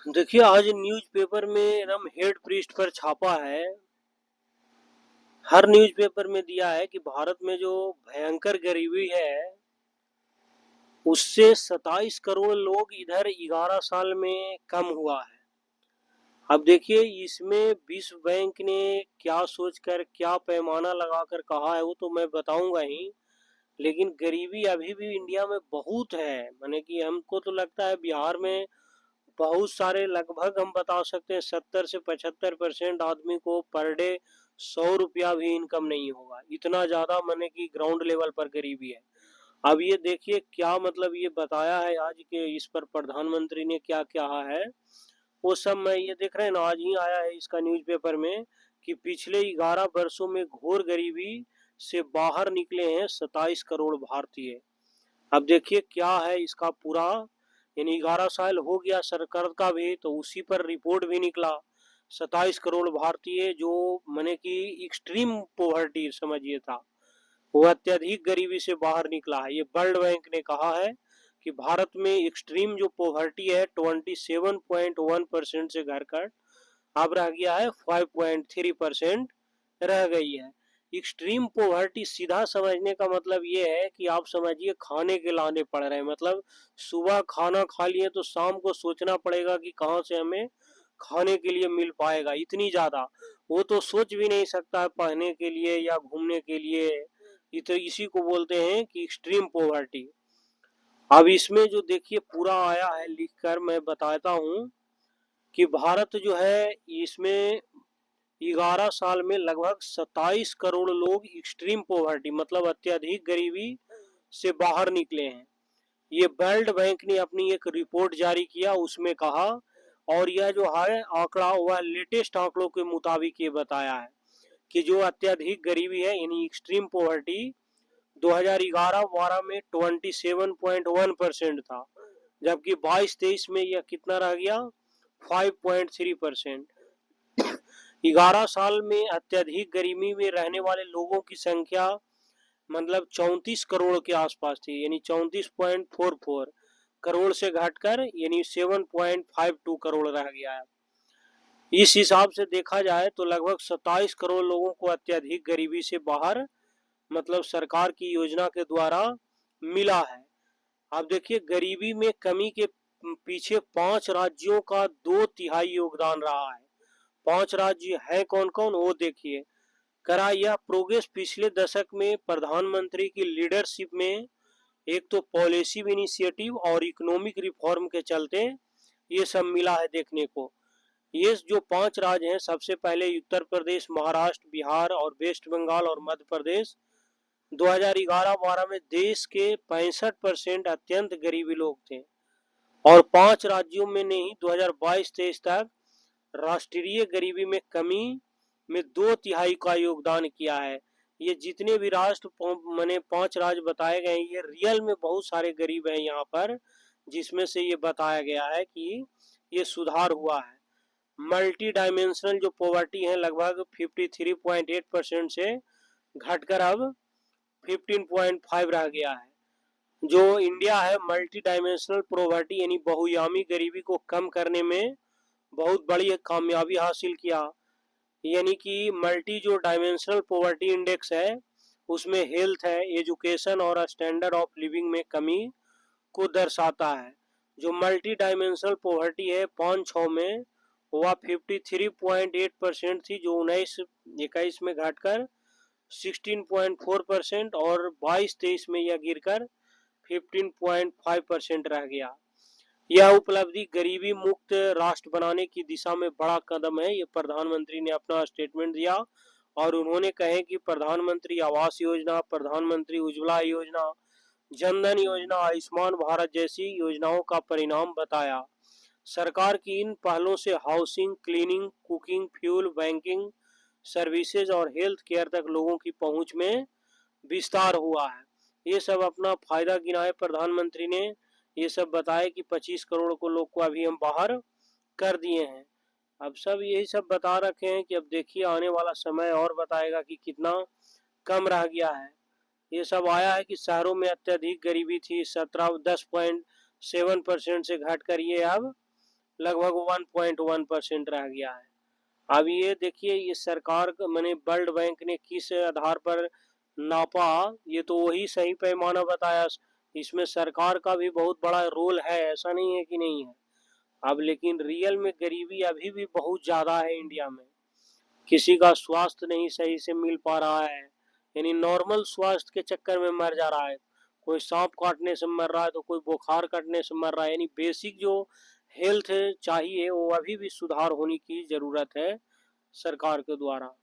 देखिए, आज न्यूज़पेपर में एकदम हेड पृष्ठ पर छापा है। हर न्यूज़पेपर में दिया है कि भारत में जो भयंकर गरीबी है, उससे 27 करोड़ लोग इधर 11 साल में कम हुआ है। अब देखिए, इसमें विश्व बैंक ने क्या सोचकर, क्या पैमाना लगाकर कहा है, वो तो मैं बताऊंगा ही। लेकिन गरीबी अभी भी इंडिया में बहुत है। माने कि हमको तो लगता है बिहार में बहुत सारे, लगभग हम बता सकते हैं 70 से 75% आदमी को पर डे 100 रुपया भी इनकम नहीं होगा। इतना ज्यादा माने कि ग्राउंड लेवल पर गरीबी है। अब ये देखिए क्या मतलब ये बताया है आज के इस पर प्रधानमंत्री ने क्या कहा है। वो सब मैं ये देख रहे हैं ना, आज ही आया है इसका न्यूज़पेपर में कि पिछले 11 वर्षों में घोर गरीबी से बाहर निकले हैं 27 करोड़ भारतीय। अब देखिए क्या है इसका पूरा, यानी 11 साल हो गया सरकार का भी, तो उसी पर रिपोर्ट भी निकला। 27 करोड़ भारतीय जो माने कि एक्सट्रीम पोवर्टी समझिए था, वो अत्यधिक गरीबी से बाहर निकला है। ये वर्ल्ड बैंक ने कहा है कि भारत में एक्सट्रीम जो पोवर्टी है 27.1% से घटकर अब रह गया है 5.3% रह गई है। एक्सट्रीम पोवर्टी सीधा समझने का मतलब ये है कि आप समझिए खाने के लाने पड़ रहे हैं। मतलब सुबह खाना खा लिए तो शाम को सोचना पड़ेगा कि कहाँ से हमें खाने के लिए मिल पाएगा, इतनी ज्यादा। वो तो सोच भी नहीं सकता है पढ़ने के लिए या घूमने के लिए। ये तो इसी को बोलते हैं कि एक्सट्रीम पोवर्टी। अब इसमें जो देखिए पूरा आया है लिखकर, मैं बताता हूँ कि भारत जो है इसमें 11 साल में लगभग 27 करोड़ लोग एक्सट्रीम पोवर्टी मतलब अत्यधिक गरीबी से बाहर निकले हैं। ये वर्ल्ड बैंक ने अपनी एक रिपोर्ट जारी किया, उसमें कहा। और यह जो है आंकड़ा, वह लेटेस्ट आंकड़ों के मुताबिक ये बताया है कि जो अत्यधिक गरीबी है यानी एक्सट्रीम पोवर्टी 2011-12 में 27.1% था, जबकि 22-23 में यह कितना रह गया 5.3%। 11 साल में अत्यधिक गरीबी में रहने वाले लोगों की संख्या मतलब 34 करोड़ के आसपास थी, यानी 34.44 करोड़ से घटकर यानी 7.52 करोड़ रह गया है। इस हिसाब से देखा जाए तो लगभग 27 करोड़ लोगों को अत्यधिक गरीबी से बाहर मतलब सरकार की योजना के द्वारा मिला है। अब देखिए गरीबी में कमी के पीछे 5 राज्यों का 2/3 योगदान रहा है। 5 राज्य है कौन कौन वो देखिए। करा यह प्रोग्रेस पिछले दशक में प्रधानमंत्री की लीडरशिप में एक तो पॉलिसी इनिशिएटिव और इकोनॉमिक रिफॉर्म के चलते ये सब मिला है देखने को। ये जो 5 राज्य हैं, सबसे पहले उत्तर प्रदेश, महाराष्ट्र, बिहार और वेस्ट बंगाल और मध्य प्रदेश। 2011-12 में देश के 65% अत्यंत गरीबी लोग थे। और 5 राज्यों में नहीं, 2022-23 तक राष्ट्रीय गरीबी में कमी में 2/3 का योगदान किया है। ये जितने भी राष्ट्र मैंने 5 राज्य बताए गए ये रियल में बहुत सारे गरीब हैं यहाँ पर, जिसमें से ये बताया गया है कि ये सुधार हुआ है। मल्टी डायमेंशनल जो पॉवर्टी है लगभग 53.8% से घटकर अब 15.5 रह गया है। जो इंडिया है मल्टी डायमेंशनल पॉवर्टी यानी बहुआयामी गरीबी को कम करने में बहुत बड़ी कामयाबी हासिल किया। यानी कि मल्टी जो डायमेंशनल पॉवर्टी इंडेक्स है उसमें हेल्थ है, एजुकेशन और स्टैंडर्ड ऑफ लिविंग में कमी को दर्शाता है। जो मल्टी डायमेंशनल पॉवर्टी है 5-6 में वह 53.8% थी, जो 19-21 में घटकर 16.4% और 22-23 में यह गिरकर 15.5% रह गया। यह उपलब्धि गरीबी मुक्त राष्ट्र बनाने की दिशा में बड़ा कदम है। ये प्रधानमंत्री ने अपना स्टेटमेंट दिया और उन्होंने कहे कि प्रधानमंत्री आवास योजना, प्रधानमंत्री उज्ज्वला योजना, जनधन योजना, आयुष्मान भारत जैसी योजनाओं का परिणाम बताया। सरकार की इन पहलों से housing, cleaning, cooking, fuel, banking services और हेल्थ केयर तक लोगों की पहुंच में विस्तार हुआ है। ये सब अपना फायदा गिनाए प्रधानमंत्री ने। ये सब बताए कि 25 करोड़ को लोग को अभी हम बाहर कर दिए हैं। अब सब यही सब बता रखे हैं कि अब देखिए आने वाला समय और बताएगा कि कितना कम रह गया है। ये सब आया है कि शहरों में अत्यधिक गरीबी थी, 10.7% से घटकर ये अब लगभग 1.1% रह गया है। अब ये देखिए, ये सरकार मैंने वर्ल्ड बैंक ने किस आधार पर नापा, ये तो वही सही पैमाना बताया। इसमें सरकार का भी बहुत बड़ा रोल है, ऐसा नहीं है कि नहीं है। अब लेकिन रियल में गरीबी अभी भी बहुत ज्यादा है इंडिया में। किसी का स्वास्थ्य नहीं सही से मिल पा रहा है, यानी नॉर्मल स्वास्थ्य के चक्कर में मर जा रहा है। कोई सांप काटने से मर रहा है तो कोई बुखार काटने से मर रहा है। यानी बेसिक जो हेल्थ चाहिए वो अभी भी सुधार होने की जरूरत है सरकार के द्वारा।